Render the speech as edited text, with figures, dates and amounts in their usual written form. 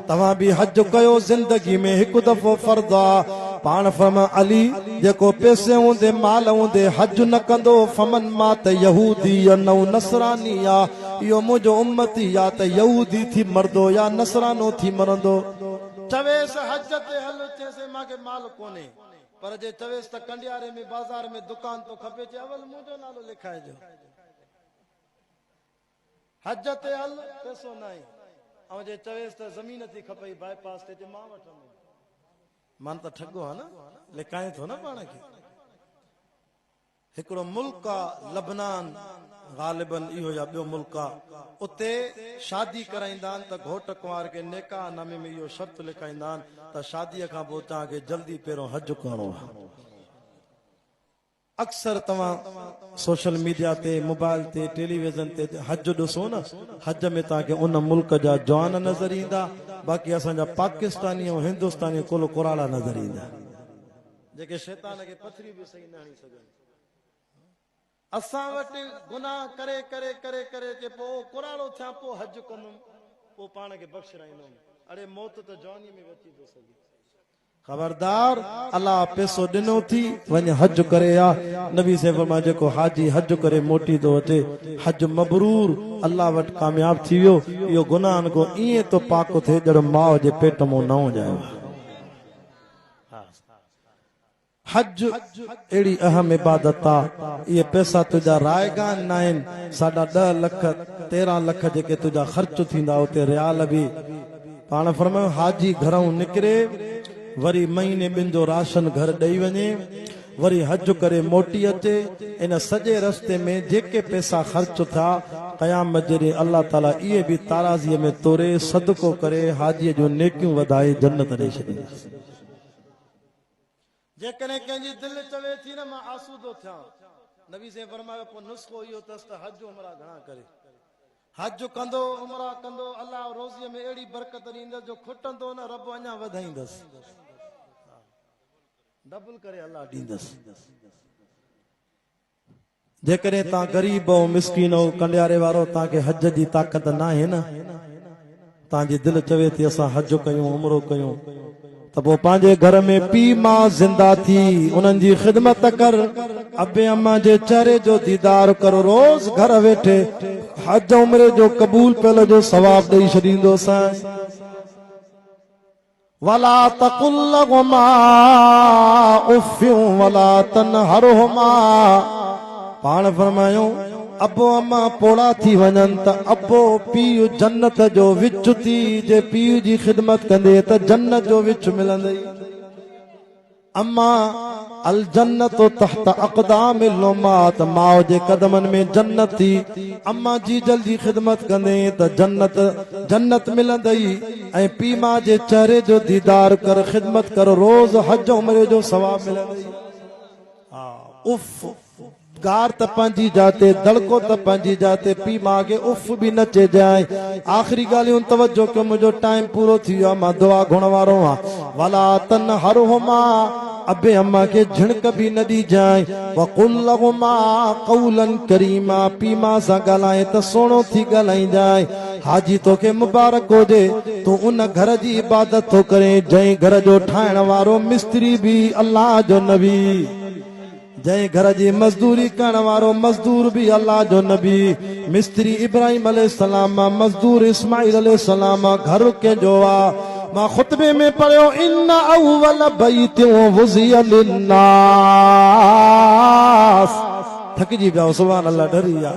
तव्हां भी हज कयो जिंदगी में एक दफ़ो फर्द आ। पाण फरमा अली जेको पैसे हूंदे माल हूंदे हज न कंदो फमन मात यहूदी या नौ नसरानी या इहो मुंहिंजो उम्मती या त यहूदी थी मरदो या नसरानो थी मरंदो। चवेस हज ते हल चेसे मांखे माल कोने पर जे चवेस त कंडियारे में बाजार में दुकान तो खपे चे अवल मुंहिंजो नालो लिखाइजो। हज ते हल पैसो नाहे ऐं जे चवेस त ज़मीन थी खपई बाईपास ते चे मां वठंदुमि मन त ठगो आहे न लिकाए थो न पाण खे। हिकिड़ो मुल्क आहे लबनान ग़ालिबन इहो या ॿियो मुल्क आहे उते शादी कराईंदा आहिनि त घोट कुंवार खे निकाह नामे में इहो शर्त लिखाईंदा आहिनि त शादीअ खां पोइ तव्हांखे जल्दी पहिरियों हज करणो आहे। अक्सर तव्हां सोशल मीडिया ते मोबाइल ते टेलीविजन ते हज ॾिसो न हज में तव्हांखे उन मुल्क जा जवान नज़र ईंदा बाक़ी असांजा पाकिस्तानी ऐं हिंदुस्तानी कुल कुराड़ा नज़र ईंदा जेके शैतान खे पथरी बि सही न हणी सघनि। असां वटि गुनाह करे करे करे करे के पोइ कुराड़ो थिया पोइ हज कंदुमि पोइ पाण खे बख़्शराईंदुमि। अरे मौत त जवानी में अची थो सघे। खबरदार अल्लाह पैसो ॾिनो थी वञ हज करे आ। नबी से फरमाया जेको हाजी हज करे मोटी तो अचे हज मबरूर अल्लाह वटि कामयाब थी वियो। इहो गुनाहन को ईअं तो पाक थिए ॼण माउ जे पेट मां न हुजायो। हज अहिड़ी अहम इबादत आहे इहे पैसा तुंहिंजा रायगान न आहिनि। 10.5 लख 13 लख जेके तुंहिंजा ख़र्च थींदा उते रियाल बि पाण फरमायो हाजी घरों निकिरे वरी महीने ॿिनि जो राशन घर ॾेई वञे वरी हज करे मोटी अचे इन सॼे रस्ते में जेके पैसा ख़र्च थिया क़यामत जे ॾींहुं अल्लाह ताला इहे बि ताराज़ीअ में तोरे सदको करे हाजीअ जूं नेकियूं वधाए जन्नत ॾेई छॾींदासीं। जेकॾहिं कंहिंजी दिलि चवे थी न मां आसूदो थियां नबी से फरमायो पोइ नुस्ख़ो इहो अथसि त हज उमरा घणा करे हज कंदो उमरा कंदो अल्लाह रोज़ीअ में अहिड़ी बरकत ॾींदसि जो खुटंदो न रब अञा वधाईंदसि डबल करे अल्लाह ॾींदसि। जेकॾहिं तव्हां ग़रीब हो मिसकीन हो कंडियारे वारो तव्हांखे हज जी ताक़त न आहे न तव्हांजी दिलि चवे थी असां हज कयूं उमरो कयूं त पोइ पंहिंजे घर में पीउ मां ज़िंदा थी उन्हनि जी ख़िदमत कर अबे अम्मा जे चेहरे जो दीदार करो रोज़ घर वेठे हज उमरे जो क़बूल पहले जो सवाब ॾेई छॾींदो साईं। वला तकुल लहुमा उफ़्फिन वला तनहरहुमा पाण फरमायो अबो अम्मा पोड़ा थी वञनि त अबो पीउ जन्नत जो विच थी जे पीउ जी ख़िदमत कंदे त जन्नत जो विच मिलंदई। अम्मा अल जन्नत तहत अक़दामिल उम्मात माउ जे कदमनि में जन्नत थी अम्मा जी जल्दी ख़िदमत कंदे त जन्नत मिलंदई ऐं पीउ मां जे चेहरे जो दीदार कर ख़िदमत कर रोज़ हज उमरे जो सवाब मिलंदई। उफ़ गार त पंहिंजी जाते दड़को त पंहिंजी जाते पीउ मां खे उफ़ बि न चइजांइ। आख़िरी ॻाल्हियूं तवजो कयो मुंहिंजो टाइम पूरो थी वियो आहे मां दुआ घुरण वारो आहियां। वला तनहरहुमा अबे अम्मा के झिणक भी न ॾिजांइ वक़ुल लहुमा क़ौलन करीमा पीउ मां सां ॻाल्हाए त सुहिणो थी ॻाल्हाइजांइ। हाजी तोखे मुबारक हुजे तूं उन घर जी इबादत थो करे जंहिं घर जो ठाहिण वारो मिस्त्री भी अल्लाह जो नबी जंहिं घर जी मज़दूरी करण वारो मज़दूर भी अल्लाह जो नबी मिस्त्री इब्राहिम अलैहिस्सलाम मज़दूर इस्माइल अलैहिस्सलाम घर कंहिंजो आहे। मां खुतबे में पढ़ियो इन अव्वल बैतिन वुज़िया लिन्नास थकिजी पिया सुभान अल्लाह डरी विया।